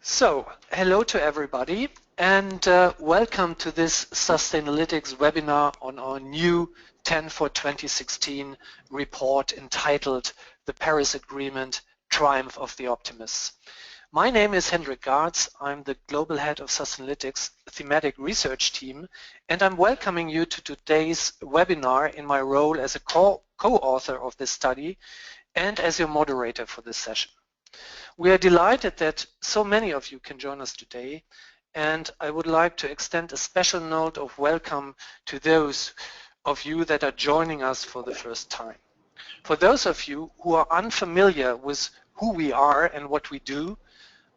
So, hello to everybody and welcome to this Sustainalytics webinar on our new 10 for 2016 report entitled The Paris Agreement, Triumph of the Optimists. My name is Hendrik Gartz. I'm the Global Head of Sustainalytics Thematic Research Team, and I'm welcoming you to today's webinar in my role as a co-author of this study and as your moderator for this session. We are delighted that so many of you can join us today, and I would like to extend a special note of welcome to those of you that are joining us for the first time. For those of you who are unfamiliar with who we are and what we do,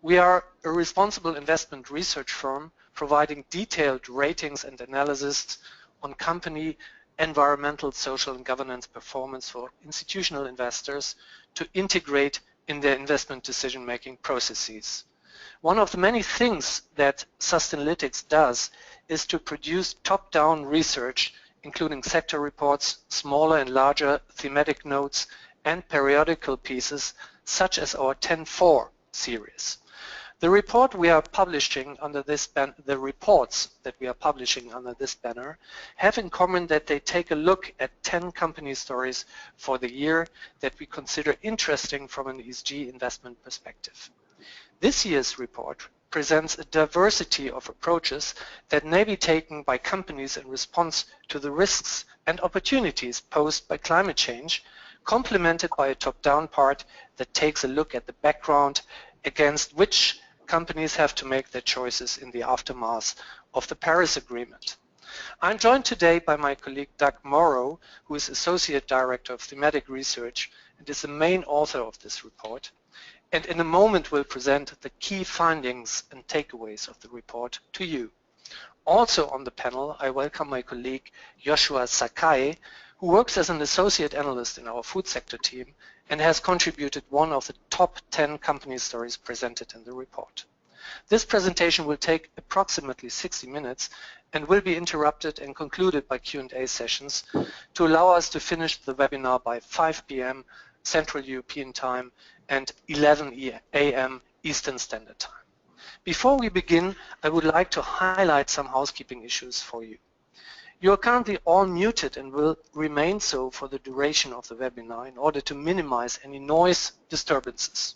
we are a responsible investment research firm providing detailed ratings and analysis on company environmental, social, and governance performance for institutional investors to integrate in their investment decision-making processes. One of the many things that Sustainalytics does is to produce top-down research, including sector reports, smaller and larger thematic notes, and periodical pieces, such as our 10-4 series. The reports we are publishing under this banner have in common that they take a look at 10 company stories for the year that we consider interesting from an ESG investment perspective. This year's report presents a diversity of approaches that may be taken by companies in response to the risks and opportunities posed by climate change, complemented by a top-down part that takes a look at the background against which companies have to make their choices in the aftermath of the Paris Agreement. I'm joined today by my colleague Doug Morrow, who is Associate Director of Thematic Research and is the main author of this report, and in a moment will present the key findings and takeaways of the report to you. Also on the panel, I welcome my colleague Yoshua Sakai, who works as an associate analyst in our food sector team and has contributed one of the top 10 company stories presented in the report. This presentation will take approximately 60 minutes and will be interrupted and concluded by Q&A sessions to allow us to finish the webinar by 5 p.m. Central European Time and 11 a.m. Eastern Standard Time. Before we begin, I would like to highlight some housekeeping issues for you. You are currently all muted and will remain so for the duration of the webinar in order to minimize any noise disturbances.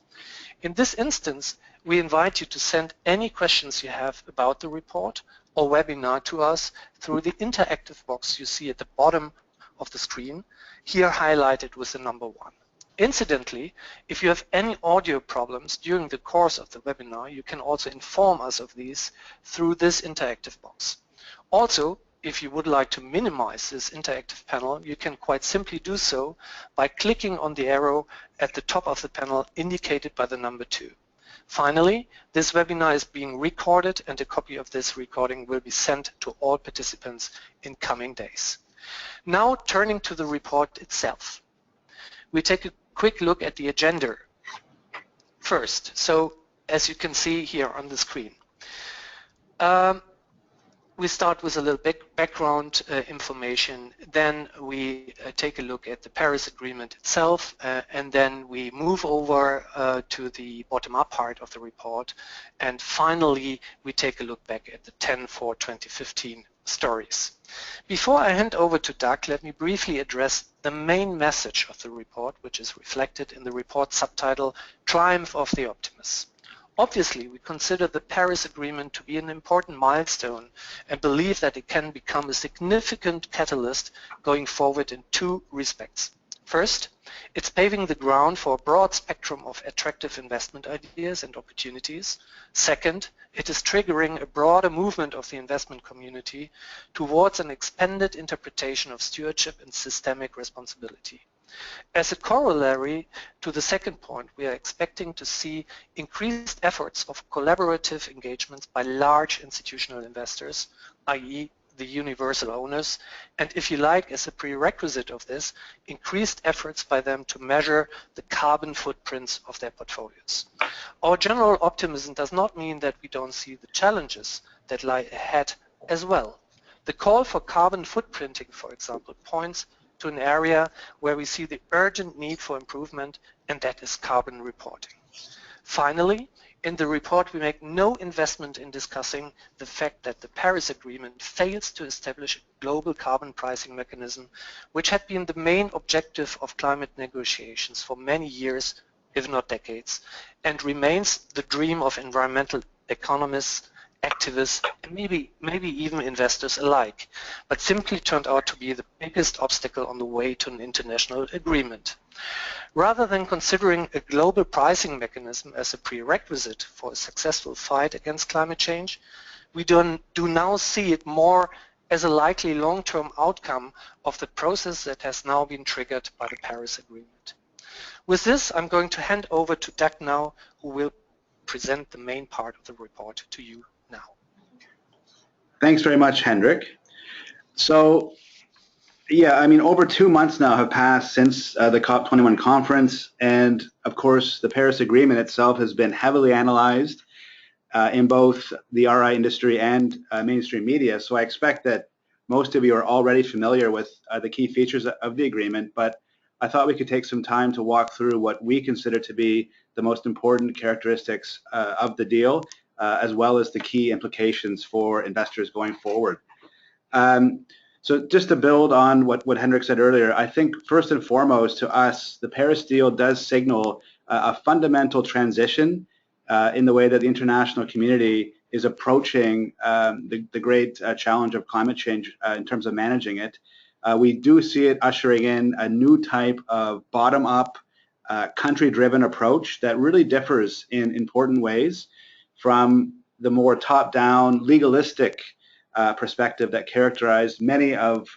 In this instance, we invite you to send any questions you have about the report or webinar to us through the interactive box you see at the bottom of the screen, here highlighted with the number 1. Incidentally, if you have any audio problems during the course of the webinar, you can also inform us of these through this interactive box. Also, if you would like to minimize this interactive panel, you can quite simply do so by clicking on the arrow at the top of the panel indicated by the number 2. Finally, this webinar is being recorded and a copy of this recording will be sent to all participants in coming days. Now turning to the report itself. We take a quick look at the agenda first. So as you can see here on the screen. We start with a little background information, then we take a look at the Paris Agreement itself, and then we move over to the bottom-up part of the report, and finally we take a look back at the 10 for 2015 stories. Before I hand over to Doug, let me briefly address the main message of the report, which is reflected in the report subtitle, Triumph of the Optimists. Obviously, we consider the Paris Agreement to be an important milestone and believe that it can become a significant catalyst going forward in 2 respects. First, it's paving the ground for a broad spectrum of attractive investment ideas and opportunities. Second, it is triggering a broader movement of the investment community towards an expanded interpretation of stewardship and systemic responsibility. As a corollary to the second point, we are expecting to see increased efforts of collaborative engagements by large institutional investors, i.e. the universal owners, and if you like, as a prerequisite of this, increased efforts by them to measure the carbon footprints of their portfolios. Our general optimism does not mean that we don't see the challenges that lie ahead as well. The call for carbon footprinting, for example, points to an area where we see the urgent need for improvement, and that is carbon reporting. Finally, In the report, we make no investment in discussing the fact that the Paris Agreement fails to establish a global carbon pricing mechanism, which had been the main objective of climate negotiations for many years, if not decades, and remains the dream of environmental economists, activists, and maybe even investors alike, but simply turned out to be the biggest obstacle on the way to an international agreement. Rather than considering a global pricing mechanism as a prerequisite for a successful fight against climate change, we do now see it more as a likely long-term outcome of the process that has now been triggered by the Paris Agreement. With this, I'm going to hand over to Doug now, who will present the main part of the report to you now. Thanks very much, Hendrik. So, yeah, I mean, over 2 months now have passed since the COP21 conference, and of course, the Paris Agreement itself has been heavily analyzed in both the RI industry and mainstream media. So I expect that most of you are already familiar with the key features of the agreement, but I thought we could take some time to walk through what we consider to be the most important characteristics of the deal, as well as the key implications for investors going forward. So just to build on what Hendrik said earlier, I think first and foremost to us, the Paris deal does signal a fundamental transition in the way that the international community is approaching the great challenge of climate change in terms of managing it. We do see it ushering in a new type of bottom-up, country-driven approach that really differs in important ways from the more top-down, legalistic perspective that characterized many of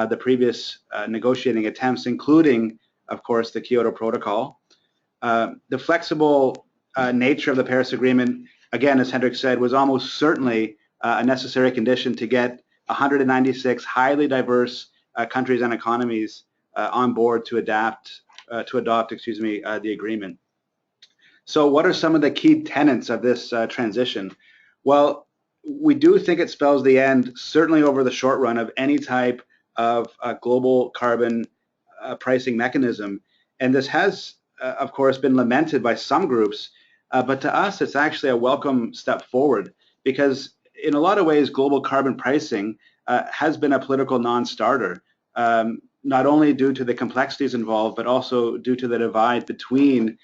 the previous negotiating attempts, including, of course, the Kyoto Protocol. The flexible nature of the Paris Agreement, again, as Hendrik said, was almost certainly a necessary condition to get 196 highly diverse countries and economies on board to adopt the agreement. So what are some of the key tenets of this transition? Well, we do think it spells the end, certainly over the short run, of any type of global carbon pricing mechanism. And this has, of course, been lamented by some groups, but to us, it's actually a welcome step forward, because in a lot of ways, global carbon pricing has been a political non-starter, not only due to the complexities involved, but also due to the divide between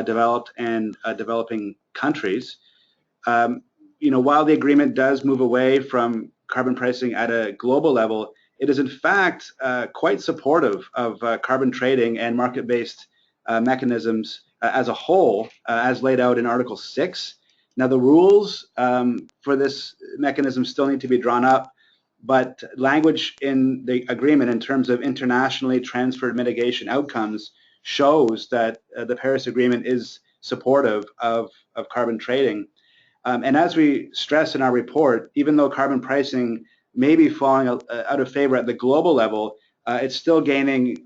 developed and developing countries. While the agreement does move away from carbon pricing at a global level, it is in fact quite supportive of carbon trading and market-based mechanisms as a whole, as laid out in Article 6. Now, the rules for this mechanism still need to be drawn up, but language in the agreement in terms of internationally transferred mitigation outcomes shows that the Paris Agreement is supportive of carbon trading. And as we stress in our report, even though carbon pricing may be falling out of favor at the global level, it's still gaining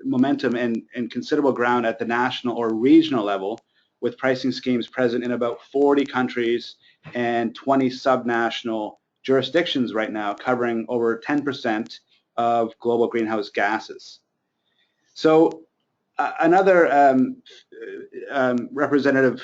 momentum and considerable ground at the national or regional level, with pricing schemes present in about 40 countries and 20 subnational jurisdictions right now, covering over 10% of global greenhouse gases. So another representative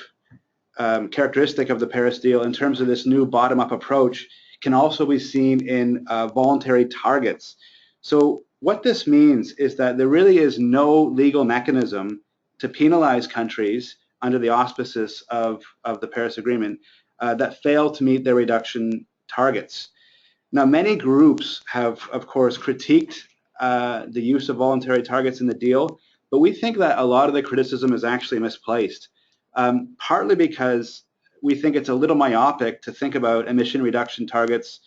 characteristic of the Paris deal in terms of this new bottom-up approach can also be seen in voluntary targets. So what this means is that there really is no legal mechanism to penalize countries under the auspices of the Paris Agreement that fail to meet their reduction targets. Now, many groups have, of course, critiqued the use of voluntary targets in the deal, but we think that a lot of the criticism is actually misplaced, partly because we think it's a little myopic to think about emission reduction targets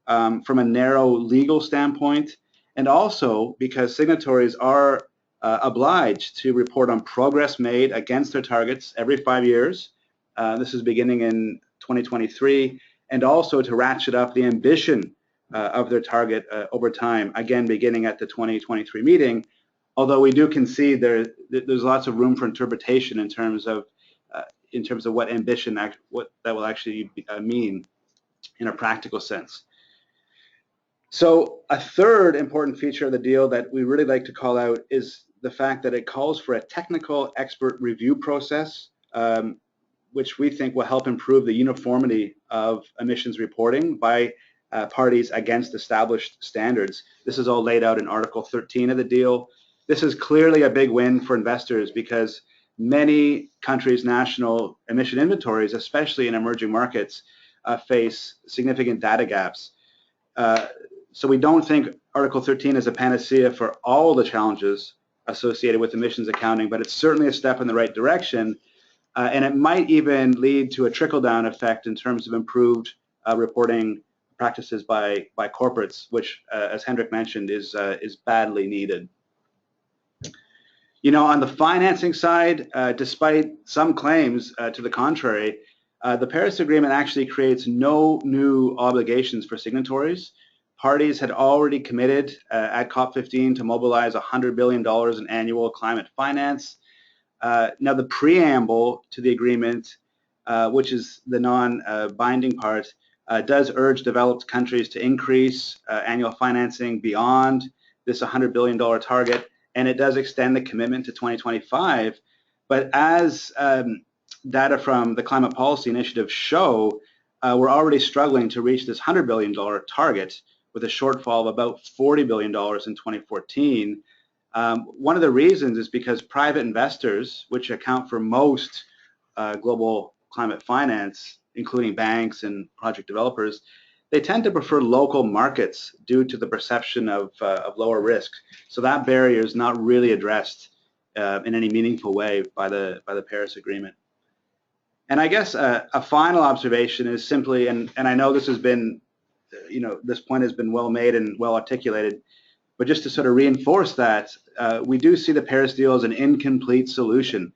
from a narrow legal standpoint, and also because signatories are obliged to report on progress made against their targets every 5 years. This is beginning in 2023, and also to ratchet up the ambition of their target over time, again beginning at the 2023 meeting, although we do concede there's lots of room for interpretation in terms of what ambition, what that will actually mean in a practical sense. So a third important feature of the deal that we really like to call out is the fact that it calls for a technical expert review process, which we think will help improve the uniformity of emissions reporting by parties against established standards. This is all laid out in Article 13 of the deal. This is clearly a big win for investors because many countries' national emission inventories, especially in emerging markets, face significant data gaps. So we don't think Article 13 is a panacea for all the challenges associated with emissions accounting, but it's certainly a step in the right direction, and it might even lead to a trickle-down effect in terms of improved reporting practices by corporates, which, as Hendrik mentioned, is badly needed. You know, on the financing side, despite some claims to the contrary, the Paris Agreement actually creates no new obligations for signatories. Parties had already committed at COP15 to mobilize $100 billion in annual climate finance. Now, the preamble to the agreement, which is the non-binding part, does urge developed countries to increase annual financing beyond this $100 billion target, and it does extend the commitment to 2025. But as data from the Climate Policy Initiative show, we're already struggling to reach this $100 billion target with a shortfall of about $40 billion in 2014. One of the reasons is because private investors, which account for most global climate finance, including banks and project developers, they tend to prefer local markets due to the perception of lower risk. So that barrier is not really addressed in any meaningful way by the Paris Agreement. And I guess a final observation is simply, and I know this has been, you know, this point has been well made and well articulated, but just to sort of reinforce that, we do see the Paris deal as an incomplete solution,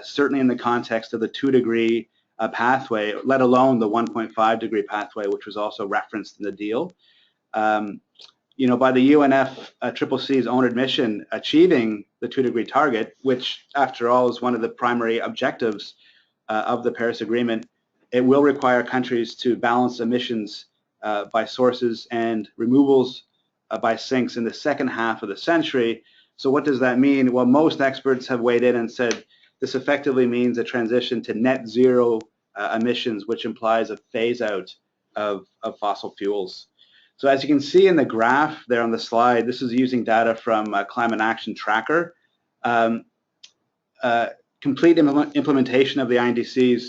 certainly in the context of the 2-degree pathway, let alone the 1.5-degree pathway, which was also referenced in the deal. You know, by the UNFCCC's own admission, achieving the 2-degree target, which after all is one of the primary objectives of the Paris Agreement, it will require countries to balance emissions by sources and removals by sinks in the second half of the century. So what does that mean? Well, most experts have weighed in and said this effectively means a transition to net zero emissions, which implies a phase out of fossil fuels. So as you can see in the graph there on the slide, this is using data from Climate Action Tracker. Complete implementation of the INDCs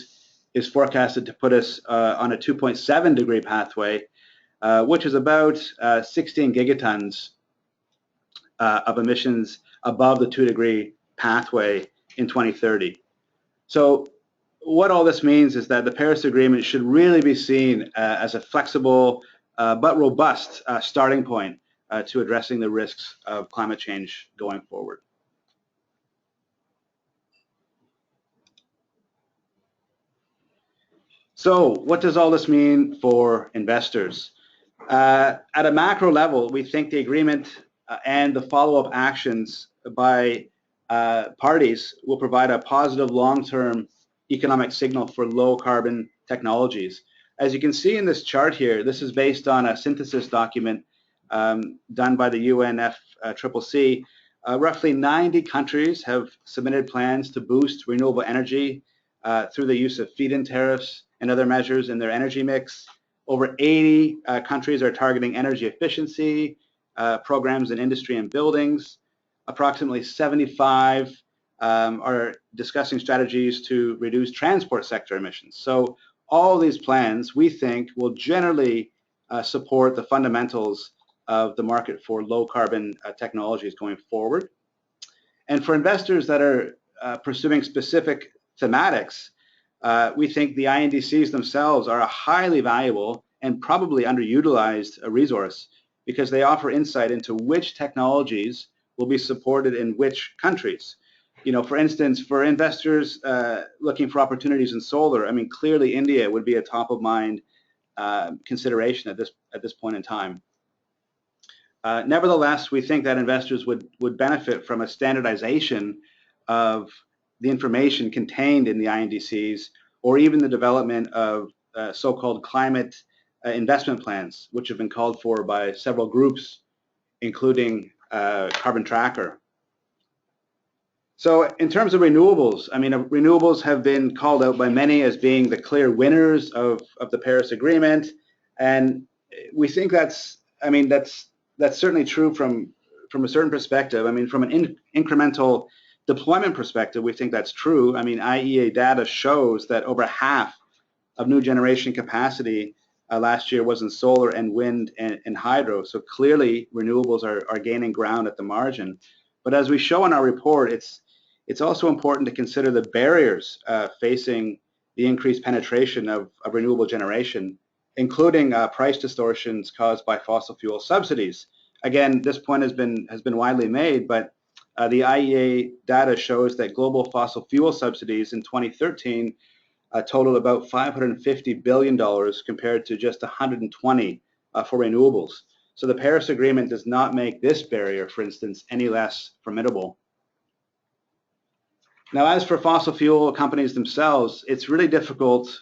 is forecasted to put us on a 2.7-degree pathway, which is about 16 gigatons of emissions above the 2-degree pathway in 2030. So what all this means is that the Paris Agreement should really be seen as a flexible but robust starting point to addressing the risks of climate change going forward. So what does all this mean for investors? At a macro level, we think the agreement and the follow-up actions by parties will provide a positive long-term economic signal for low-carbon technologies. As you can see in this chart here, this is based on a synthesis document done by the UNFCCC. Roughly 90 countries have submitted plans to boost renewable energy through the use of feed-in tariffs and other measures in their energy mix. Over 80 countries are targeting energy efficiency programs in industry and buildings. Approximately 75 are discussing strategies to reduce transport sector emissions. So all these plans, we think, will generally support the fundamentals of the market for low carbon technologies going forward. And for investors that are pursuing specific thematics, we think the INDCs themselves are a highly valuable and probably underutilized resource because they offer insight into which technologies will be supported in which countries. You know, for instance, for investors looking for opportunities in solar, I mean, clearly India would be a top of mind consideration at this point in time. Nevertheless, we think that investors would benefit from a standardization of the information contained in the INDCs, or even the development of so-called climate investment plans, which have been called for by several groups, including Carbon Tracker. So in terms of renewables, I mean, renewables have been called out by many as being the clear winners of the Paris Agreement, and we think that's certainly true from a certain perspective. I mean, from an incremental deployment perspective, we think that's true. I mean, IEA data shows that over half of new generation capacity last year was in solar and wind and hydro. So clearly, renewables are gaining ground at the margin. But as we show in our report, it's also important to consider the barriers facing the increased penetration of renewable generation, including price distortions caused by fossil fuel subsidies. Again, this point has been widely made, but the IEA data shows that global fossil fuel subsidies in 2013 totaled about $550 billion compared to just 120 for renewables. So the Paris Agreement does not make this barrier, for instance, any less formidable. Now, as for fossil fuel companies themselves, it's really difficult,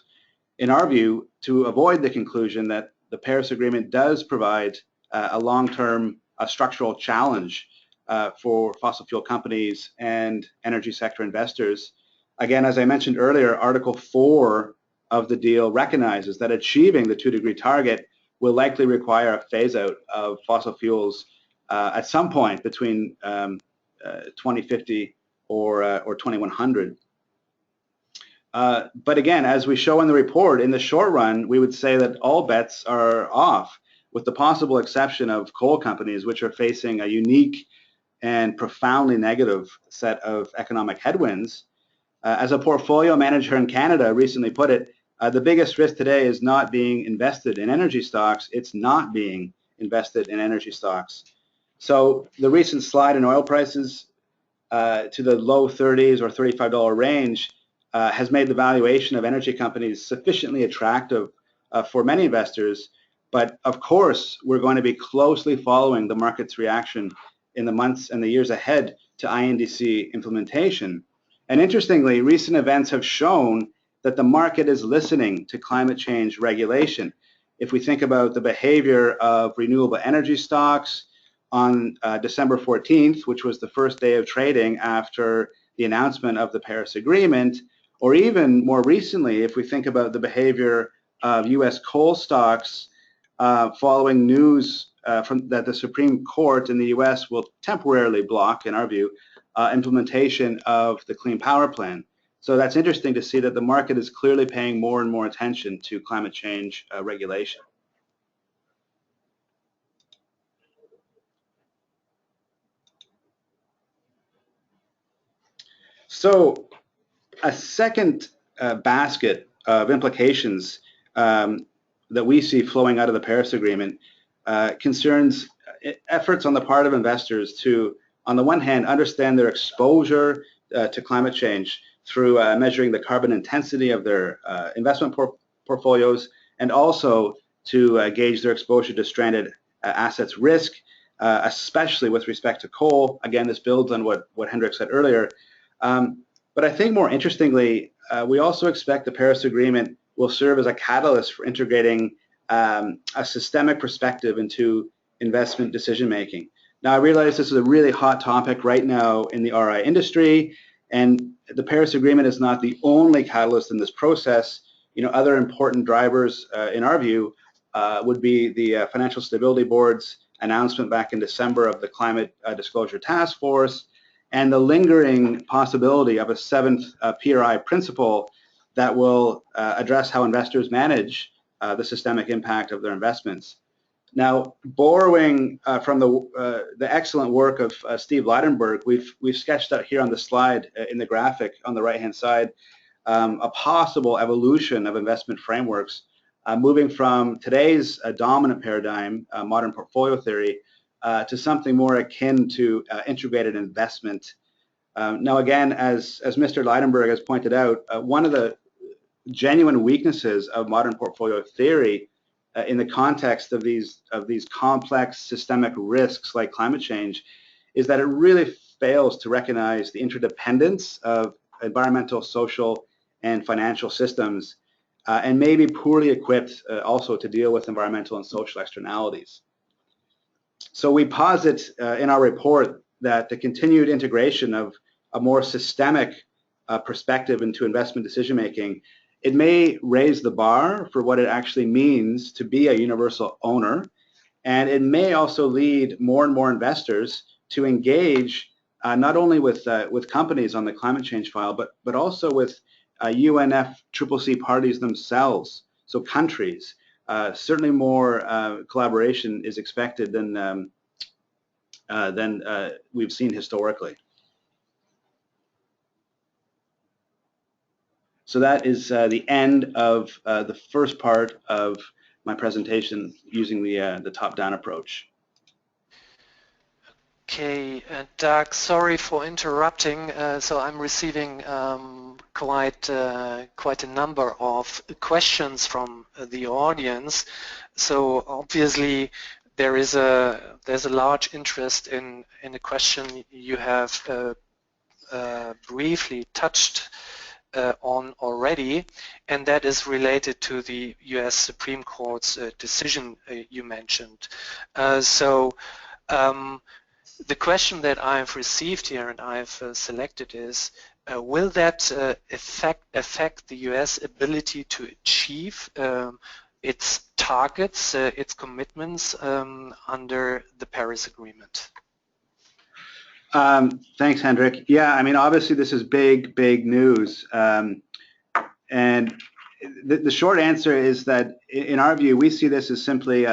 in our view, to avoid the conclusion that the Paris Agreement does provide a long-term structural challenge for fossil fuel companies and energy sector investors. Again, as I mentioned earlier, Article 4 of the deal recognizes that achieving the 2-degree target will likely require a phase-out of fossil fuels at some point between 2050 or 2100. But again, as we show in the report, in the short run, we would say that all bets are off, with the possible exception of coal companies, which are facing a unique and profoundly negative set of economic headwinds. As a portfolio manager in Canada recently put it, the biggest risk today is not being invested in energy stocks, it's not being invested in energy stocks. So the recent slide in oil prices to the low 30s or $35 range has made the valuation of energy companies sufficiently attractive for many investors. But of course, we're going to be closely following the market's reaction in the months and the years ahead to INDC implementation. And interestingly, recent events have shown that the market is listening to climate change regulation. If we think about the behavior of renewable energy stocks on December 14th, which was the first day of trading after the announcement of the Paris Agreement, or even more recently, if we think about the behavior of US coal stocks following news that the Supreme Court in the US will temporarily block, in our view, implementation of the Clean Power Plan. So that's interesting to see that the market is clearly paying more and more attention to climate change regulation. So a second basket of implications that we see flowing out of the Paris Agreement concerns efforts on the part of investors to, on the one hand, understand their exposure to climate change through measuring the carbon intensity of their investment portfolios, and also to gauge their exposure to stranded assets risk, especially with respect to coal. Again, this builds on what Hendrik said earlier. But I think more interestingly, we also expect the Paris Agreement will serve as a catalyst for integrating a systemic perspective into investment decision making. Now, I realize this is a really hot topic right now in the RI industry, and the Paris Agreement is not the only catalyst in this process. You know, other important drivers, in our view, would be the Financial Stability Board's announcement back in December of the Climate Disclosure Task Force, and the lingering possibility of a seventh PRI principle that will address how investors manage the systemic impact of their investments. Now, borrowing from the excellent work of Steve Leidenberg, we've sketched out here on the slide in the graphic on the right-hand side a possible evolution of investment frameworks, moving from today's dominant paradigm, modern portfolio theory, to something more akin to integrated investment. Now, again, as Mr. Leidenberg has pointed out, one of the genuine weaknesses of modern portfolio theory in the context of these complex systemic risks like climate change is that it really fails to recognize the interdependence of environmental, social, and financial systems, and may be poorly equipped also to deal with environmental and social externalities. So we posit in our report that the continued integration of a more systemic perspective into investment decision making, it may raise the bar for what it actually means to be a universal owner, and it may also lead more and more investors to engage not only with companies on the climate change file, but also with UNFCCC parties themselves, so countries. Certainly more collaboration is expected than we've seen historically. So that is the end of the first part of my presentation using the top-down approach. Okay, Doug, sorry for interrupting. So I'm receiving quite a number of questions from the audience. So obviously there's a large interest in a question you have briefly touched on already, and that is related to the US Supreme Court's decision you mentioned. The question that I've received here and I've selected is, will that affect the US ability to achieve its targets, its commitments under the Paris Agreement? Thanks, Hendrik. Yeah, I mean, obviously this is big news. And the short answer is that in our view, we see this as simply,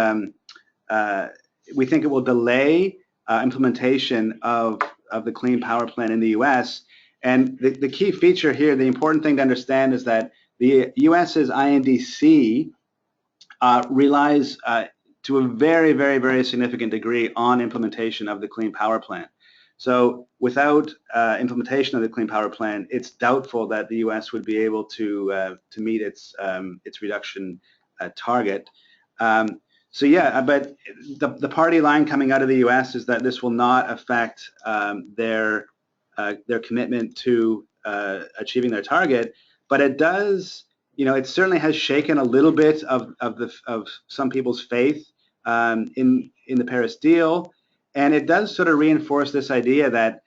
we think it will delay implementation of the Clean Power Plan in the US. And the key feature here, the important thing to understand is that the US's INDC relies to a very significant degree on implementation of the Clean Power Plan. So without implementation of the Clean Power Plan, it's doubtful that the U.S. would be able to meet its reduction target. So yeah, but the party line coming out of the U.S. is that this will not affect their commitment to achieving their target, but it does. You know, it certainly has shaken a little bit of some people's faith in the Paris deal. And it does sort of reinforce this idea that,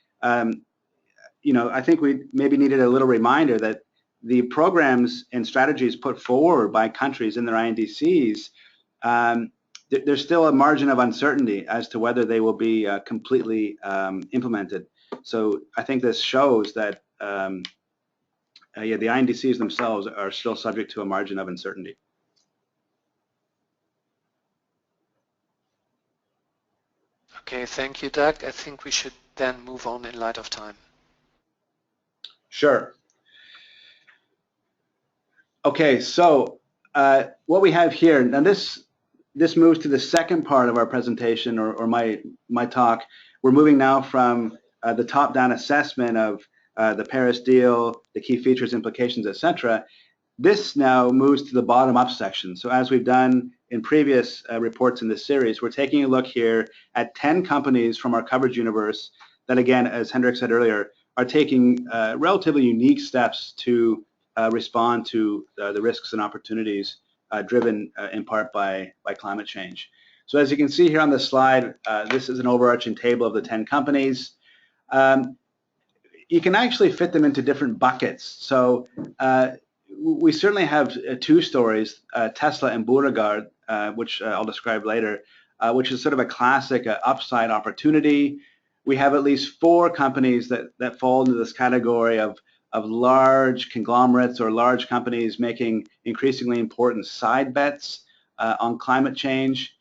you know, I think we maybe needed a little reminder that the programs and strategies put forward by countries in their INDCs, there's still a margin of uncertainty as to whether they will be completely implemented. So I think this shows that, yeah, the INDCs themselves are still subject to a margin of uncertainty. Okay, thank you, Doug. I think we should then move on in light of time. Sure. Okay, so what we have here, now this moves to the second part of our presentation or my talk. We're moving now from the top-down assessment of the Paris deal, the key features, implications, etc. This now moves to the bottom-up section. So as we've done in previous reports in this series, we're taking a look here at 10 companies from our coverage universe that, again, as Hendrik said earlier, are taking relatively unique steps to respond to the risks and opportunities driven in part by climate change. So as you can see here on the slide, this is an overarching table of the 10 companies. You can actually fit them into different buckets. So we certainly have two stories, Tesla and Beauregard, which I'll describe later, which is sort of a classic upside opportunity. We have at least 4 companies that fall into this category of large conglomerates or large companies making increasingly important side bets on climate change.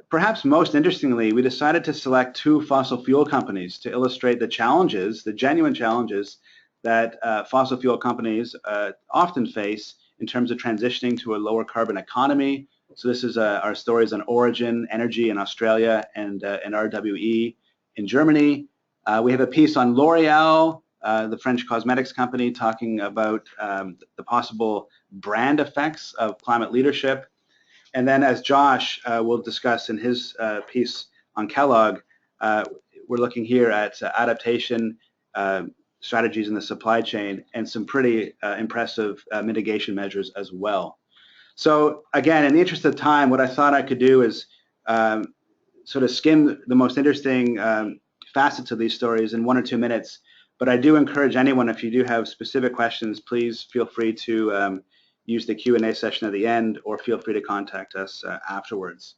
Perhaps most interestingly, we decided to select 2 fossil fuel companies to illustrate the challenges, the genuine challenges that fossil fuel companies often face in terms of transitioning to a lower carbon economy. So this is our stories on Origin Energy in Australia and RWE in Germany. We have a piece on L'Oreal, the French cosmetics company, talking about the possible brand effects of climate leadership. And then as Josh will discuss in his piece on Kellogg, we're looking here at adaptation strategies in the supply chain and some pretty impressive mitigation measures as well. So again, in the interest of time, what I thought I could do is sort of skim the most interesting facets of these stories in 1 or 2 minutes, but I do encourage anyone, if you do have specific questions, please feel free to use the Q&A session at the end, or feel free to contact us afterwards.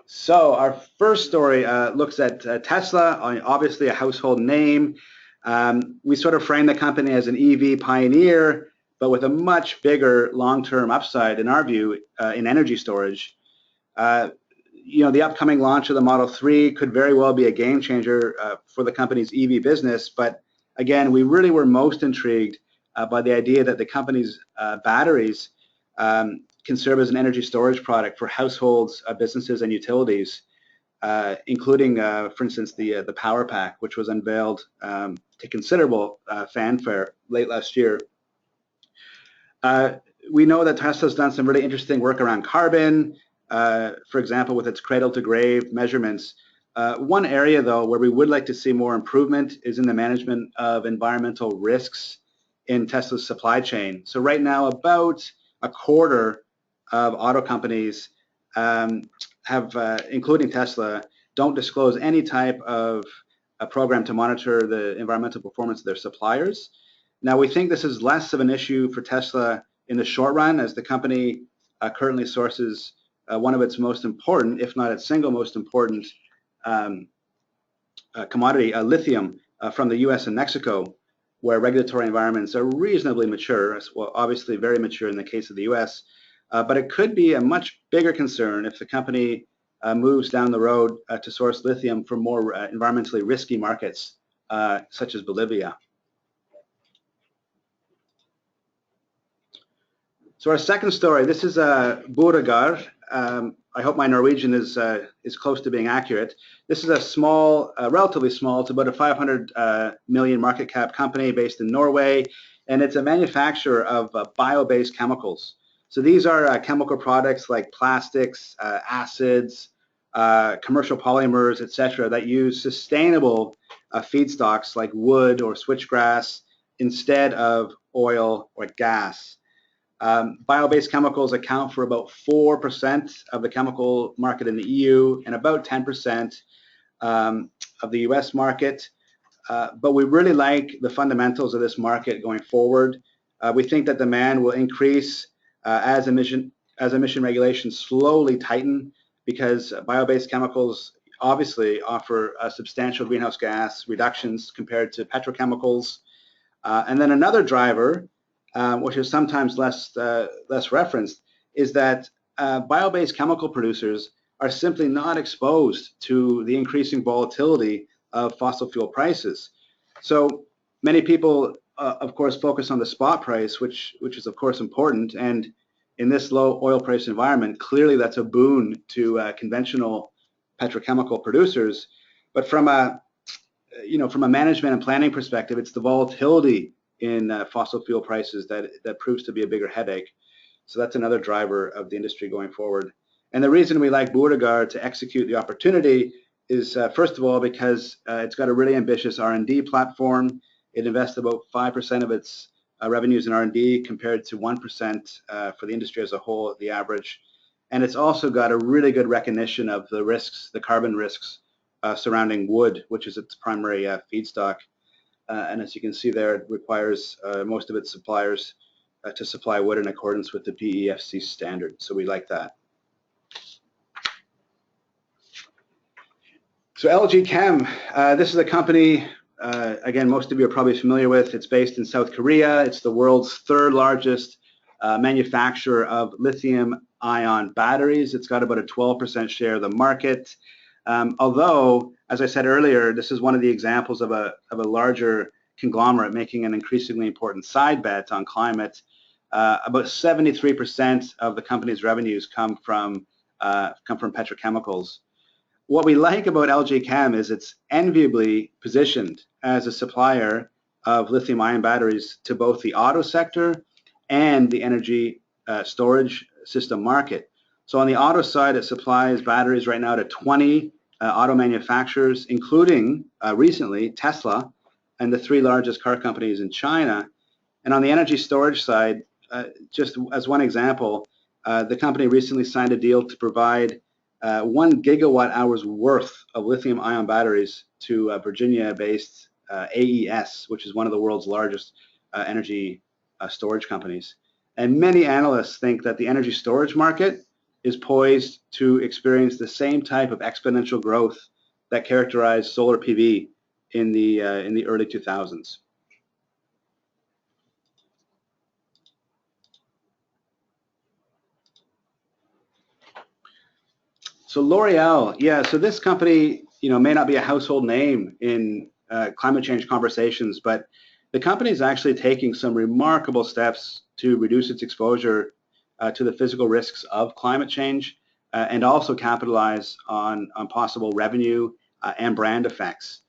So our first story looks at Tesla, obviously a household name. We sort of frame the company as an EV pioneer, but with a much bigger long-term upside, in our view, in energy storage. The upcoming launch of the Model 3 could very well be a game changer for the company's EV business, but again, we really were most intrigued by the idea that the company's batteries can serve as an energy storage product for households, businesses, and utilities, including, for instance, the Power Pack, which was unveiled to considerable fanfare late last year. We know that Tesla's done some really interesting work around carbon, for example, with its cradle-to-grave measurements. One area, though, where we would like to see more improvement is in the management of environmental risks in Tesla's supply chain. So right now, about a quarter of auto companies including Tesla, don't disclose any type of a program to monitor the environmental performance of their suppliers. Now, we think this is less of an issue for Tesla in the short run, as the company currently sources one of its most important, if not its single most important commodity, lithium, from the US and Mexico, where regulatory environments are reasonably mature, well, obviously very mature in the case of the US, but it could be a much bigger concern if the company moves down the road to source lithium from more environmentally risky markets, such as Bolivia. So our second story, this is Borregaard. I hope my Norwegian is close to being accurate. This is a small, relatively small, it's about a 500 million market cap company based in Norway, and it's a manufacturer of bio-based chemicals. So these are chemical products like plastics, acids, commercial polymers, etc., that use sustainable feedstocks like wood or switchgrass instead of oil or gas. Bio-based chemicals account for about 4% of the chemical market in the EU and about 10% of the US market. But we really like the fundamentals of this market going forward. We think that demand will increase as emission regulations slowly tighten, because bio-based chemicals obviously offer substantial greenhouse gas reductions compared to petrochemicals. And then another driver, which is sometimes less referenced, is that bio-based chemical producers are simply not exposed to the increasing volatility of fossil fuel prices. So many people, of course, focus on the spot price, which is of course important, and in this low oil price environment, clearly that's a boon to conventional petrochemical producers. But from a management and planning perspective, it's the volatility in fossil fuel prices that proves to be a bigger headache. So that's another driver of the industry going forward. And the reason we like Borregaard to execute the opportunity is, first of all, because it's got a really ambitious R&D platform. It invests about 5% of its revenues in R&D compared to 1% for the industry as a whole, the average. And it's also got a really good recognition of the risks, the carbon risks surrounding wood, which is its primary feedstock. And as you can see there, it requires most of its suppliers to supply wood in accordance with the PEFC standard. So we like that. So LG Chem, this is a company, again, most of you are probably familiar with. It's based in South Korea. It's the world's third largest manufacturer of lithium-ion batteries. It's got about a 12% share of the market. Although, as I said earlier, this is one of the examples of a larger conglomerate making an increasingly important side bet on climate. About 73% of the company's revenues come from petrochemicals. What we like about LG Chem is it's enviably positioned as a supplier of lithium-ion batteries to both the auto sector and the energy storage system market. So on the auto side, it supplies batteries right now to 20 auto manufacturers, including recently Tesla and the 3 largest car companies in China. And on the energy storage side, just as one example, the company recently signed a deal to provide 1 gigawatt hours worth of lithium-ion batteries to Virginia-based AES, which is one of the world's largest energy storage companies. And many analysts think that the energy storage market is poised to experience the same type of exponential growth that characterized solar PV in the early 2000s. So L'Oreal, yeah, so this company, may not be a household name in climate change conversations, but the company is actually taking some remarkable steps to reduce its exposure to the physical risks of climate change and also capitalize on possible revenue and brand effects.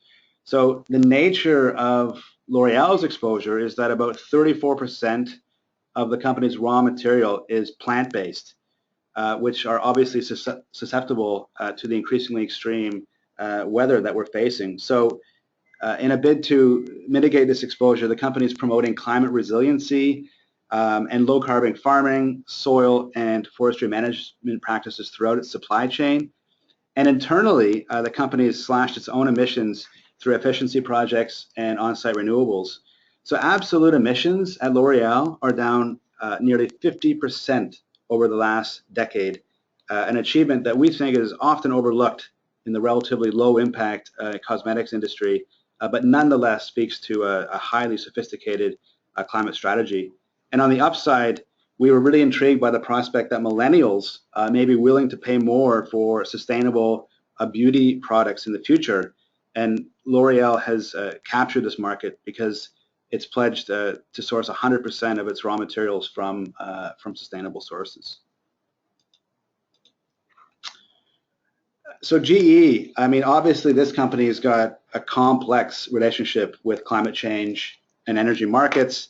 So the nature of L'Oreal's exposure is that about 34% of the company's raw material is plant-based, which are obviously susceptible to the increasingly extreme weather that we're facing. So in a bid to mitigate this exposure, the company is promoting climate resiliency and low carbon farming, soil and forestry management practices throughout its supply chain. And internally, the company has slashed its own emissions through efficiency projects and on-site renewables. So absolute emissions at L'Oreal are down nearly 50% over the last decade, an achievement that we think is often overlooked in the relatively low impact cosmetics industry, but nonetheless speaks to a highly sophisticated climate strategy. And on the upside, we were really intrigued by the prospect that millennials may be willing to pay more for sustainable beauty products in the future. And L'Oreal has captured this market because it's pledged to source 100% of its raw materials from sustainable sources. So GE, I mean, obviously this company has got a complex relationship with climate change and energy markets.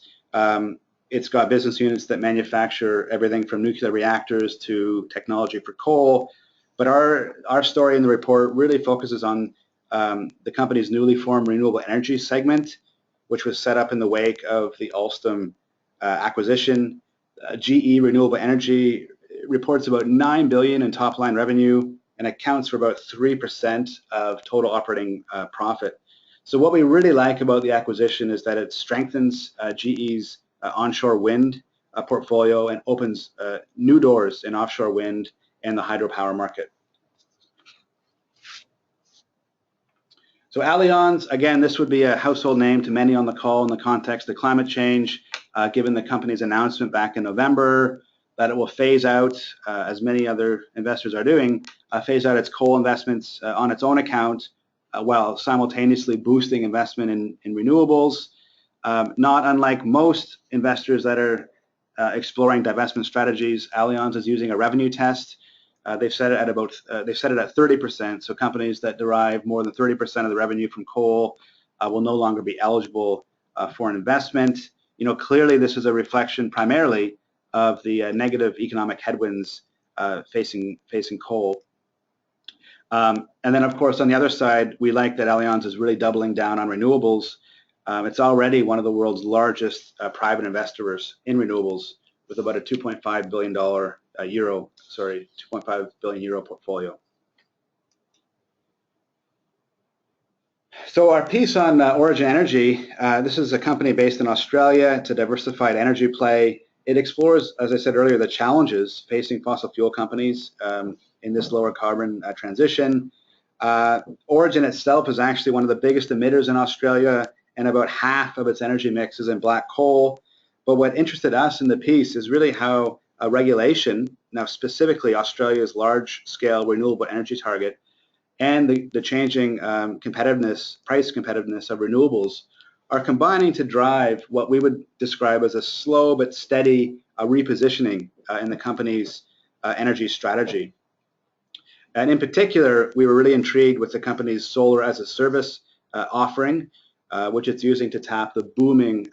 It's got business units that manufacture everything from nuclear reactors to technology for coal. But our story in the report really focuses on the company's newly formed renewable energy segment, which was set up in the wake of the Alstom acquisition. GE Renewable Energy reports about $9 billion in top-line revenue and accounts for about 3% of total operating profit. So what we really like about the acquisition is that it strengthens GE's onshore wind portfolio and opens new doors in offshore wind and the hydropower market. So Allianz, again, this would be a household name to many on the call in the context of climate change, given the company's announcement back in November that it will phase out, as many other investors are doing, phase out its coal investments on its own account while simultaneously boosting investment in renewables. Not unlike most investors that are exploring divestment strategies, Allianz is using a revenue test. They've set it at 30%. So companies that derive more than 30% of the revenue from coal will no longer be eligible for an investment. Clearly this is a reflection primarily of the negative economic headwinds facing coal. And then of course on the other side, we like that Allianz is really doubling down on renewables. It's already one of the world's largest private investors in renewables with about a $2.5 billion euro portfolio. So our piece on Origin Energy, this is a company based in Australia. It's a diversified energy play. It explores, as I said earlier, the challenges facing fossil fuel companies in this lower carbon transition. Origin itself is actually one of the biggest emitters in Australia, and about half of its energy mix is in black coal. But what interested us in the piece is really how regulation, now specifically Australia's large-scale renewable energy target, and the changing price competitiveness of renewables are combining to drive what we would describe as a slow but steady repositioning in the company's energy strategy. And in particular, we were really intrigued with the company's solar as a service offering, which it's using to tap the booming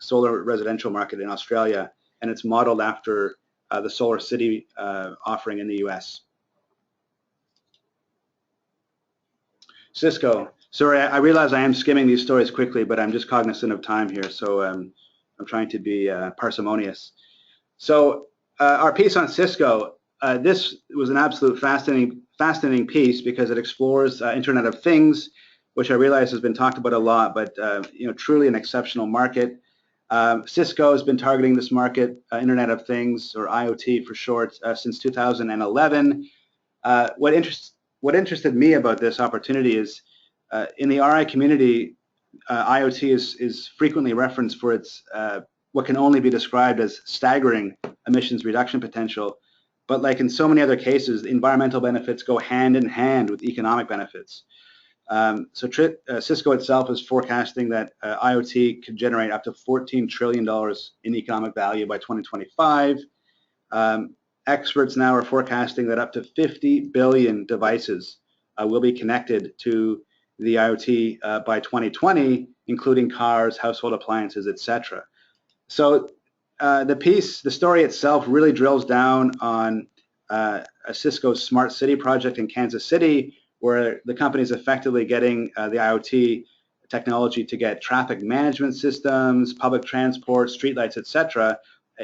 solar residential market in Australia, and it's modeled after the Solar City offering in the US. Cisco. Sorry, I realize I am skimming these stories quickly, but I'm just cognizant of time here, so I'm trying to be parsimonious. So our piece on Cisco, this was an absolute fascinating piece because it explores Internet of Things, which I realize has been talked about a lot, but truly an exceptional market. Cisco has been targeting this market, Internet of Things, or IoT for short, since 2011. What interested me about this opportunity is in the RI community, IoT is frequently referenced for its what can only be described as staggering emissions reduction potential. But like in so many other cases, the environmental benefits go hand in hand with economic benefits. Cisco itself is forecasting that IoT could generate up to $14 trillion in economic value by 2025. Experts now are forecasting that up to 50 billion devices will be connected to the IoT by 2020, including cars, household appliances, etc. So the story itself really drills down on a Cisco's smart city project in Kansas City, where the company is effectively getting the IoT technology to get traffic management systems, public transport, streetlights, etc.,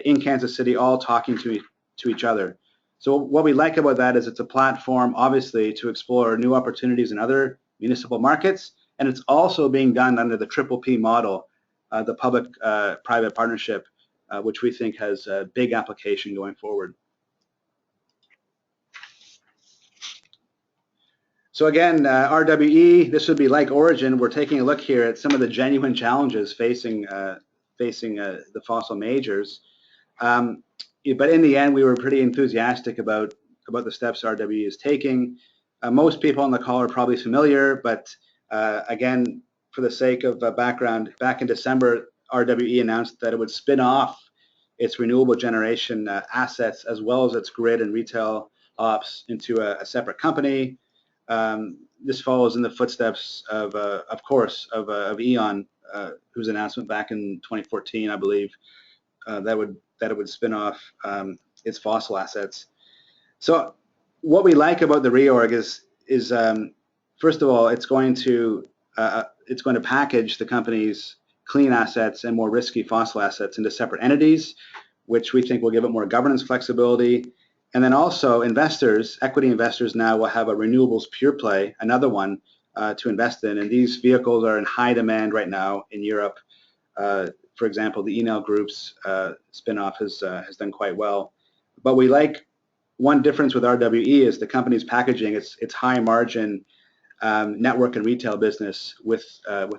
in Kansas City, all talking to each other. So what we like about that is it's a platform, obviously, to explore new opportunities in other municipal markets, and it's also being done under the Triple P model, the public-private partnership, which we think has a big application going forward. So again, RWE, this would be like Origin. We're taking a look here at some of the genuine challenges facing the fossil majors. But in the end, we were pretty enthusiastic about the steps RWE is taking. Most people on the call are probably familiar, but again, for the sake of background, back in December, RWE announced that it would spin off its renewable generation assets as well as its grid and retail ops into a separate company. This follows in the footsteps of course, of E.ON, whose announcement back in 2014, I believe, that it would spin off its fossil assets. So what we like about the reorg is first of all, it's going to package the company's clean assets and more risky fossil assets into separate entities, which we think will give it more governance flexibility. And then also investors, equity investors now will have a renewables pure play, another one to invest in. And these vehicles are in high demand right now in Europe. For example, the Enel Group's spinoff has done quite well. But we like one difference with RWE is the company's packaging its high margin network and retail business with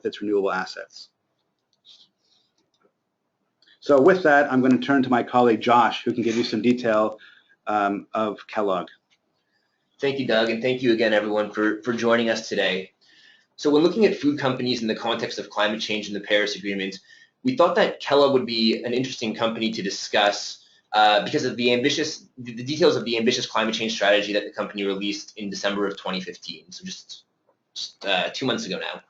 its renewable assets. So with that, I'm going to turn to my colleague Josh, who can give you some detail of Kellogg. Thank you, Doug, and thank you again, everyone, for joining us today. So when looking at food companies in the context of climate change and the Paris Agreement, we thought that Kellogg would be an interesting company to discuss because of the details of the ambitious climate change strategy that the company released in December of 2015, so just 2 months ago now.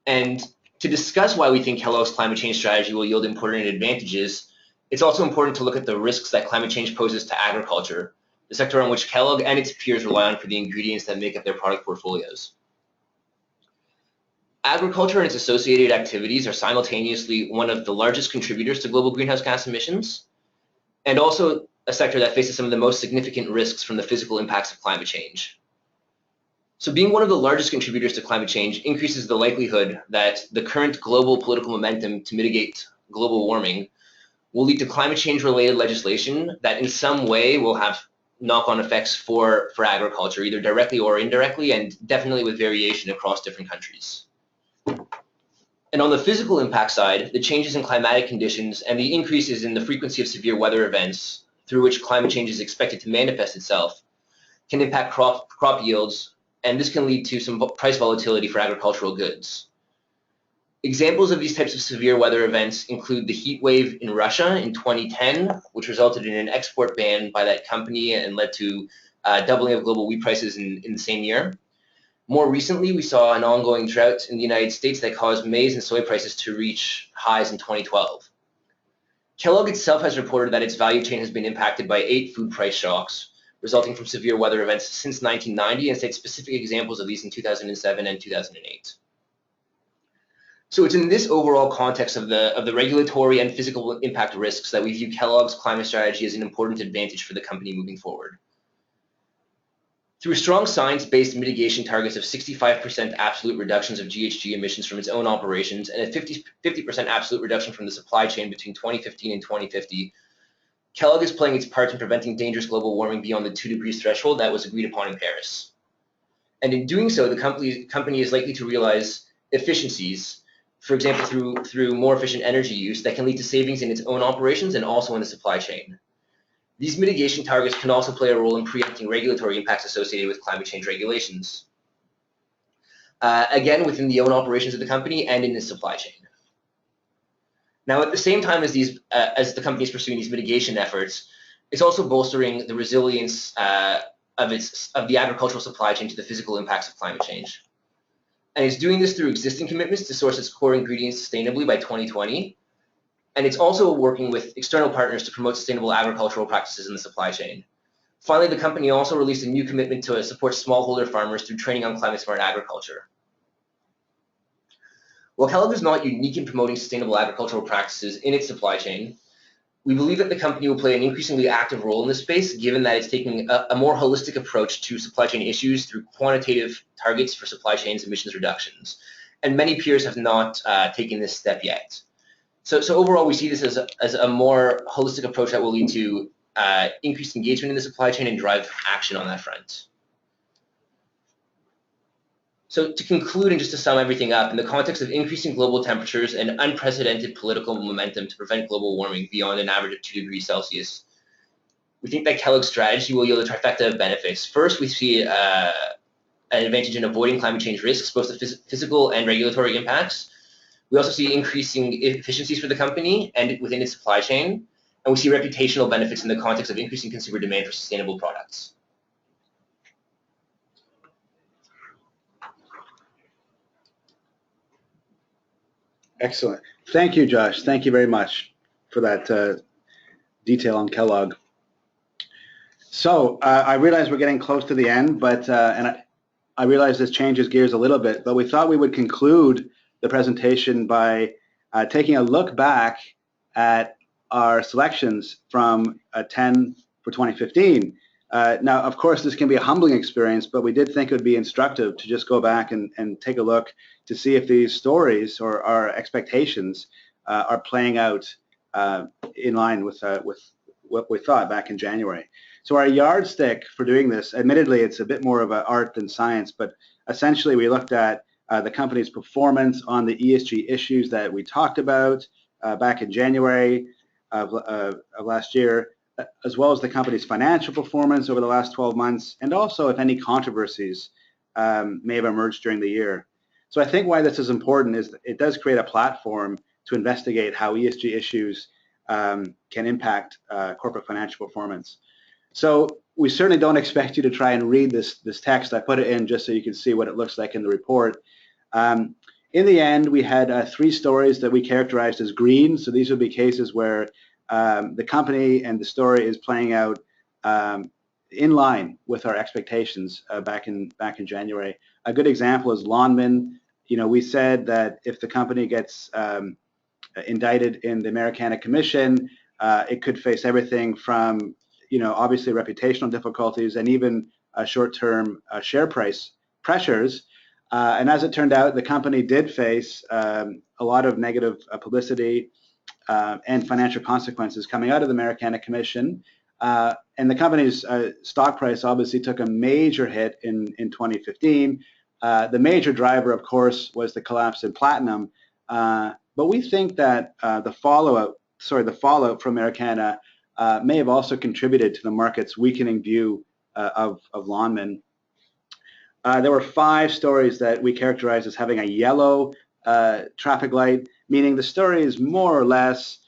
And to discuss why we think Kellogg's climate change strategy will yield important advantages, it's also important to look at the risks that climate change poses to agriculture, the sector on which Kellogg and its peers rely on for the ingredients that make up their product portfolios. Agriculture and its associated activities are simultaneously one of the largest contributors to global greenhouse gas emissions, and also a sector that faces some of the most significant risks from the physical impacts of climate change. So being one of the largest contributors to climate change increases the likelihood that the current global political momentum to mitigate global warming will lead to climate change-related legislation that in some way will have knock-on effects for agriculture, either directly or indirectly, and definitely with variation across different countries. And on the physical impact side, the changes in climatic conditions and the increases in the frequency of severe weather events through which climate change is expected to manifest itself can impact crop yields, and this can lead to some price volatility for agricultural goods. Examples of these types of severe weather events include the heat wave in Russia in 2010, which resulted in an export ban by that company and led to doubling of global wheat prices in the same year. More recently, we saw an ongoing drought in the United States that caused maize and soy prices to reach highs in 2012. Kellogg itself has reported that its value chain has been impacted by 8 food price shocks resulting from severe weather events since 1990, and states specific examples of these in 2007 and 2008. So it's in this overall context of the regulatory and physical impact risks that we view Kellogg's climate strategy as an important advantage for the company moving forward. Through strong science-based mitigation targets of 65% absolute reductions of GHG emissions from its own operations and a 50% absolute reduction from the supply chain between 2015 and 2050, Kellogg is playing its part in preventing dangerous global warming beyond the 2 degrees threshold that was agreed upon in Paris. And in doing so, the company is likely to realize efficiencies, for example, through more efficient energy use that can lead to savings in its own operations and also in the supply chain. These mitigation targets can also play a role in preempting regulatory impacts associated with climate change regulations, again, within the own operations of the company and in the supply chain. Now, at the same time as the company is pursuing these mitigation efforts, it's also bolstering the resilience of the agricultural supply chain to the physical impacts of climate change. And it's doing this through existing commitments to source its core ingredients sustainably by 2020. And it's also working with external partners to promote sustainable agricultural practices in the supply chain. Finally, the company also released a new commitment to support smallholder farmers through training on climate-smart agriculture. While Kellogg is not unique in promoting sustainable agricultural practices in its supply chain, we believe that the company will play an increasingly active role in this space, given that it's taking a more holistic approach to supply chain issues through quantitative targets for supply chain's emissions reductions. And many peers have not taken this step yet. So overall, we see this as a more holistic approach that will lead to increased engagement in the supply chain and drive action on that front. So to conclude and just to sum everything up, in the context of increasing global temperatures and unprecedented political momentum to prevent global warming beyond an average of 2 degrees Celsius, we think that Kellogg's strategy will yield a trifecta of benefits. First, we see an advantage in avoiding climate change risks, both the physical and regulatory impacts. We also see increasing efficiencies for the company and within its supply chain, and we see reputational benefits in the context of increasing consumer demand for sustainable products. Excellent. Thank you, Josh. Thank you very much for that detail on Kellogg. So I realize we're getting close to the end, but and I realize this changes gears a little bit, but we thought we would conclude the presentation by taking a look back at our selections from 10 for 2015. Now, of course, this can be a humbling experience, but we did think it would be instructive to just go back and take a look to see if these stories or our expectations are playing out in line with what we thought back in January. So our yardstick for doing this, admittedly, it's a bit more of an art than science, but essentially we looked at the company's performance on the ESG issues that we talked about back in January of last year, as well as the company's financial performance over the last 12 months, and also if any controversies may have emerged during the year. So I think why this is important is it does create a platform to investigate how ESG issues can impact corporate financial performance. So we certainly don't expect you to try and read this text. I put it in just so you can see what it looks like in the report. In the end, we had 3 stories that we characterized as green. So these would be cases where the company and the story is playing out in line with our expectations back in January. A good example is Lawnman. You know, we said that if the company gets indicted in the Americana Commission, it could face everything from, you know, obviously reputational difficulties and even short-term share price pressures. And as it turned out, the company did face a lot of negative publicity and financial consequences coming out of the Americana Commission. And the company's stock price obviously took a major hit in 2015. The major driver, of course, was the collapse in platinum. But we think that the fallout from Americana may have also contributed to the market's weakening view of Lawnman. There were 5 stories that we characterized as having a yellow traffic light, meaning the story is more or less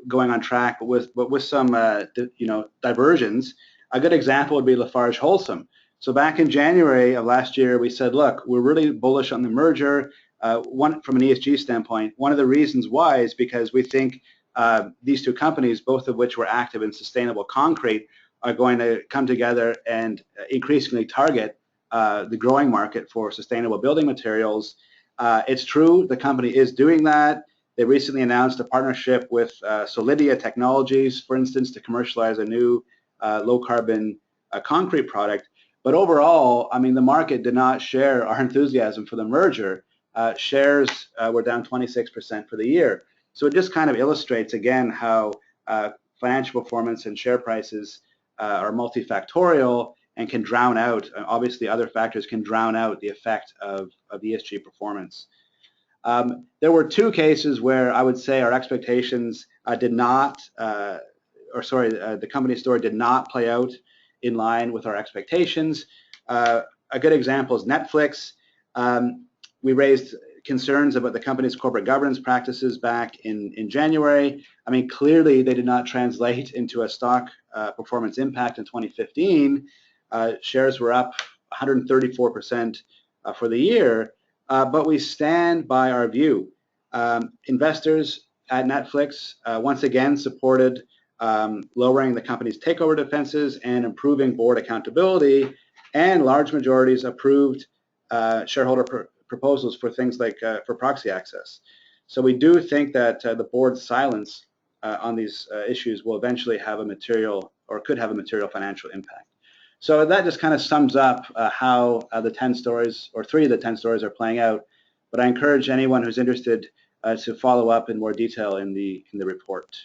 going on track, but with some diversions. A good example would be Lafarge Holcim. So back in January of last year, we said, look, we're really bullish on the merger. From an ESG standpoint, one of the reasons why is because we think these 2 companies, both of which were active in sustainable concrete, are going to come together and increasingly target the growing market for sustainable building materials. It's true, the company is doing that. They recently announced a partnership with Solidia Technologies, for instance, to commercialize a new low-carbon concrete product. But overall, I mean, the market did not share our enthusiasm for the merger. Shares were down 26% for the year. So it just kind of illustrates, again, how financial performance and share prices are multifactorial and can drown out, obviously other factors can drown out the effect of ESG performance. There were two cases where I would say our expectations did not, the company story did not play out in line with our expectations. A good example is Netflix. We raised concerns about the company's corporate governance practices back in January. I mean, clearly they did not translate into a stock performance impact in 2015. Shares were up 134% for the year, but we stand by our view. Investors at Netflix once again supported lowering the company's takeover defenses and improving board accountability, and large majorities approved shareholder proposals for things like for proxy access. So we do think that the board's silence on these issues will eventually have a material, or could have a material financial impact. So that just kind of sums up how the 10 stories, or 3 of the 10 stories, are playing out. But I encourage anyone who's interested to follow up in more detail in the report.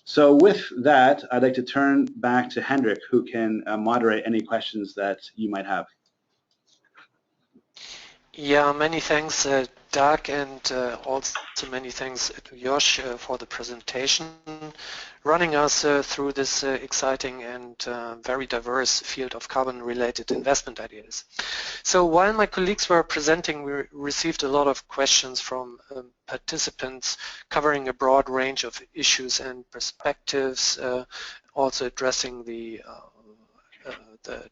So with that, I'd like to turn back to Hendrik, who can moderate any questions that you might have. Yeah, many thanks, Doug, and also many thanks to Josh for the presentation, running us through this exciting and very diverse field of carbon-related investment ideas. So while my colleagues were presenting, we received a lot of questions from participants covering a broad range of issues and perspectives, also addressing the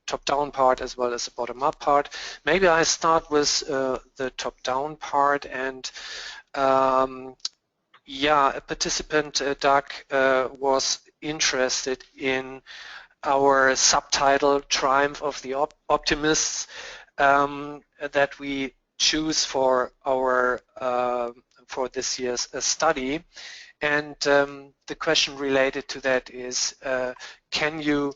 top-down part as well as the bottom-up part. Maybe I start with the top-down part, and yeah, a participant, Doug, was interested in our subtitle, Triumph of the Optimists, that we choose for our for this year's study. And the question related to that is, can you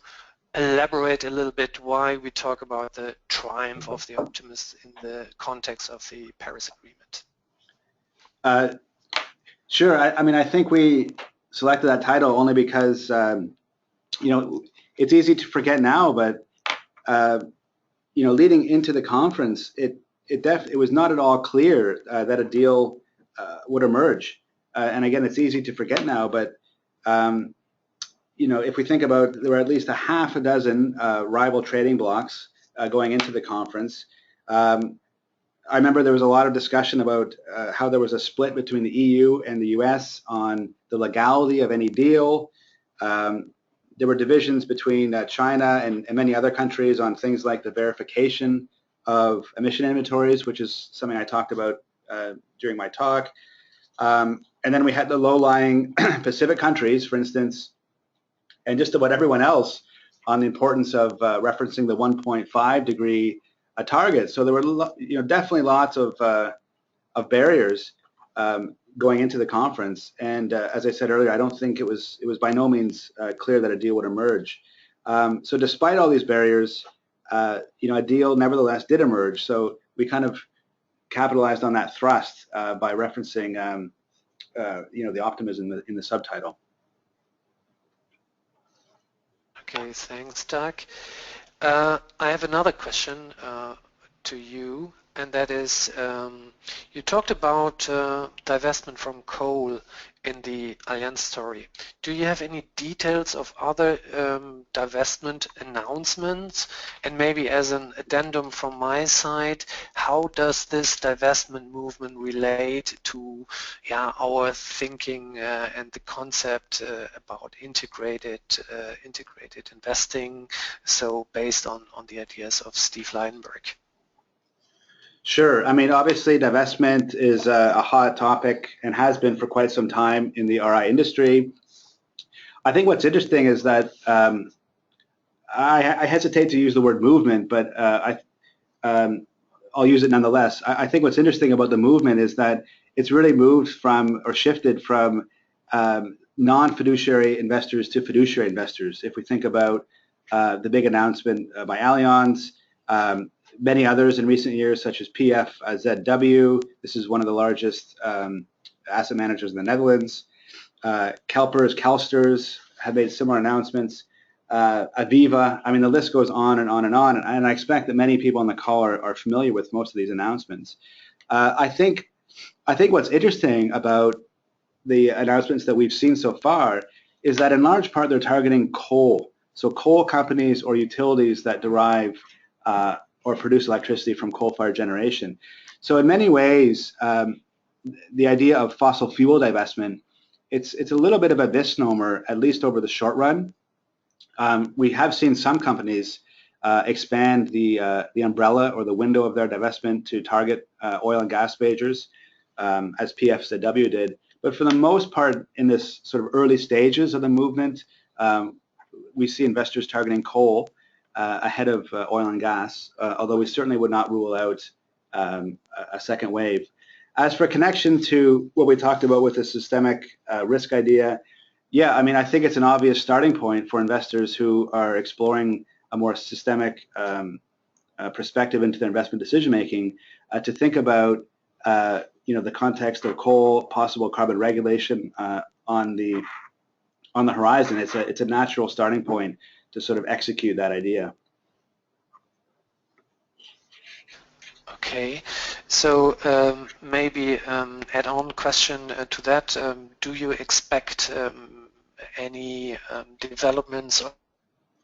elaborate a little bit why we talk about the triumph of the optimists in the context of the Paris Agreement? Sure. I mean, I think we selected that title only because, you know, it's easy to forget now, but, you know, leading into the conference, it was not at all clear that a deal would emerge. And again, it's easy to forget now, but you know, if we think about, there were at least a half a dozen rival trading blocks going into the conference. I remember there was a lot of discussion about how there was a split between the EU and the US on the legality of any deal. There were divisions between China and many other countries on things like the verification of emission inventories, which is something I talked about during my talk. And then we had the low-lying Pacific countries, for instance, and just about everyone else on the importance of referencing the 1.5 degree target. So there were, you know, definitely lots of barriers going into the conference. And as I said earlier, I don't think it was by no means clear that a deal would emerge. So despite all these barriers, you know, a deal nevertheless did emerge. So we kind of capitalized on that thrust by referencing, you know, the optimism in the subtitle. Okay, thanks, Doug. I have another question to you, and that is, you talked about divestment from coal in the Allianz story. Do you have any details of other divestment announcements? And maybe as an addendum from my side, how does this divestment movement relate to our thinking and the concept about integrated investing, so based on the ideas of Steve Leidenberg? Sure. I mean, obviously, divestment is a hot topic and has been for quite some time in the RI industry. I think what's interesting is that I hesitate to use the word movement, but I'll use it nonetheless. I think what's interesting about the movement is that it's really moved from, or shifted from, non-fiduciary investors to fiduciary investors. If we think about the big announcement by Allianz, many others in recent years, such as PFZW, this is one of the largest asset managers in the Netherlands. CalSTRS have made similar announcements. Aviva, I mean, the list goes on and on and on, and I expect that many people on the call are familiar with most of these announcements. I think what's interesting about the announcements that we've seen so far is that in large part they're targeting coal. So coal companies or utilities that derive or produce electricity from coal-fired generation. So in many ways, the idea of fossil fuel divestment, it's a little bit of a misnomer, at least over the short run. We have seen some companies expand the umbrella or the window of their divestment to target oil and gas majors, as PFZW did. But for the most part, in this sort of early stages of the movement, we see investors targeting coal ahead of oil and gas, although we certainly would not rule out a second wave. As for connection to what we talked about with the systemic risk idea, yeah, I mean, I think it's an obvious starting point for investors who are exploring a more systemic perspective into their investment decision-making to think about the context of coal, possible carbon regulation on the horizon. It's a natural starting point to sort of execute that idea. Okay, so maybe add-on question to that. Do you expect any developments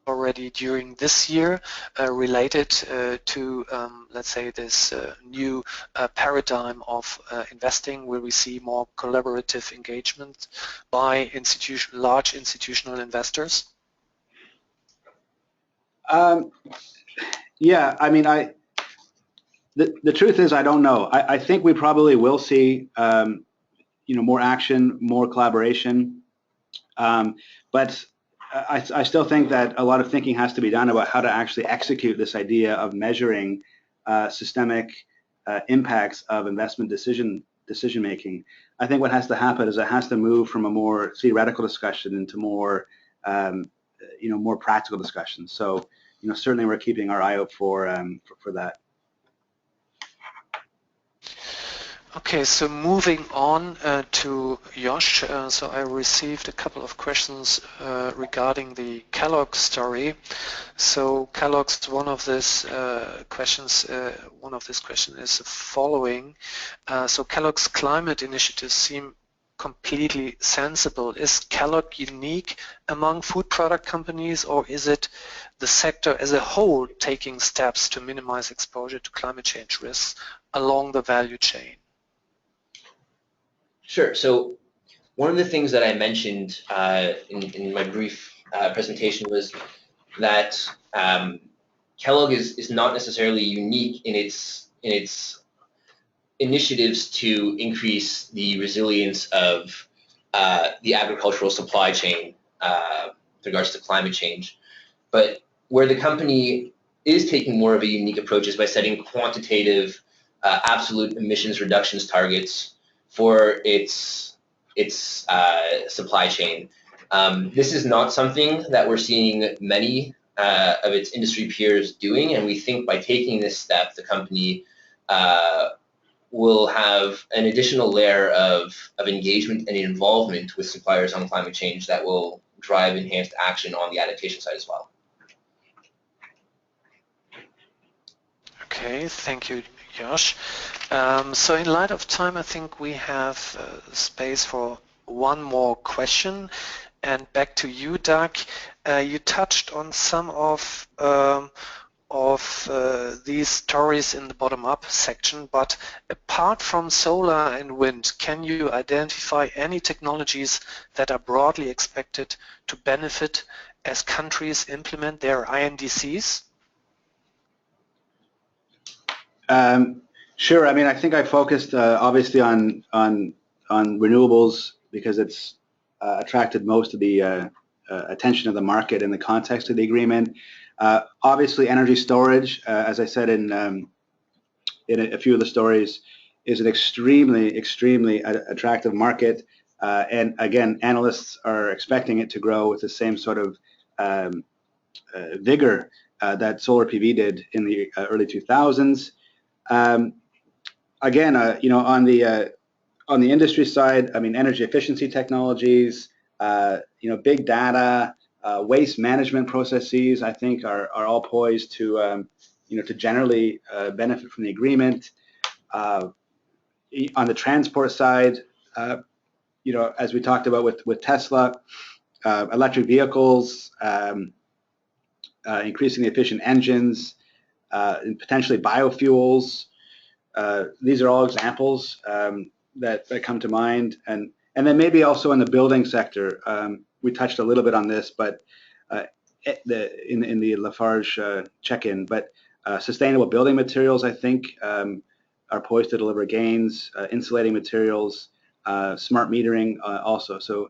already during this year related to, let's say, this new paradigm of investing? Will we see more collaborative engagement by large institutional investors? Yeah, I mean, the truth is I don't know. I think we probably will see more action, more collaboration, but I still think that a lot of thinking has to be done about how to actually execute this idea of measuring systemic impacts of investment decision making. I think what has to happen is it has to move from a more theoretical discussion into more more practical discussions. So certainly we're keeping our eye out for that. Okay, so moving on to Josh. So I received a couple of questions regarding the Kellogg story. So Kellogg's, one of these questions is the following. So Kellogg's climate initiatives seem completely sensible. Is Kellogg unique among food product companies, or is it the sector as a whole taking steps to minimize exposure to climate change risks along the value chain? Sure. So one of the things that I mentioned in my brief presentation was that Kellogg is not necessarily unique in its initiatives to increase the resilience of the agricultural supply chain with regards to climate change. But where the company is taking more of a unique approach is by setting quantitative absolute emissions reductions targets for its supply chain. This is not something that we're seeing many of its industry peers doing, and we think by taking this step, the company will have an additional layer of engagement and involvement with suppliers on climate change that will drive enhanced action on the adaptation side as well. Okay, thank you, Josh. So in light of time, I think we have space for one more question. And back to you, Doug. You touched on some of these stories in the bottom-up section, but apart from solar and wind, can you identify any technologies that are broadly expected to benefit as countries implement their INDCs? Sure. I mean, I think I focused obviously on renewables because it's attracted most of the attention of the market in the context of the agreement. Obviously, energy storage, as I said in in a few of the stories, is an extremely attractive market. And again, analysts are expecting it to grow with the same sort of vigor that solar PV did in the early 2000s. Again, you know, on the industry side, I mean, energy efficiency technologies, you know, big data, waste management processes, I think are all poised to, you know, to generally benefit from the agreement. On the transport side, you know, as we talked about with Tesla, electric vehicles, increasingly efficient engines, and potentially biofuels. These are all examples that come to mind, and then maybe also in the building sector. We touched a little bit on this, but in the Lafarge check-in, but sustainable building materials, I think, are poised to deliver gains. Insulating materials, smart metering, also. So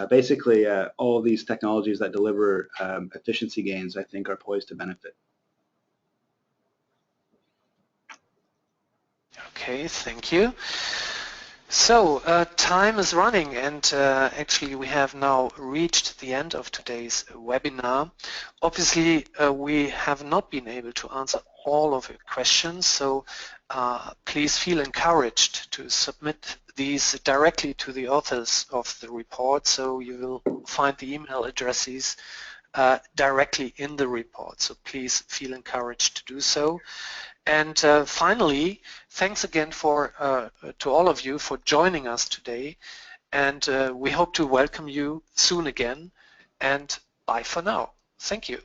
basically, all of these technologies that deliver efficiency gains, I think, are poised to benefit. Okay, thank you. So time is running, and actually we have now reached the end of today's webinar. Obviously, we have not been able to answer all of your questions, so please feel encouraged to submit these directly to the authors of the report. So you will find the email addresses directly in the report. So please feel encouraged to do so. And finally, thanks again to all of you for joining us today. And we hope to welcome you soon again. And bye for now. Thank you.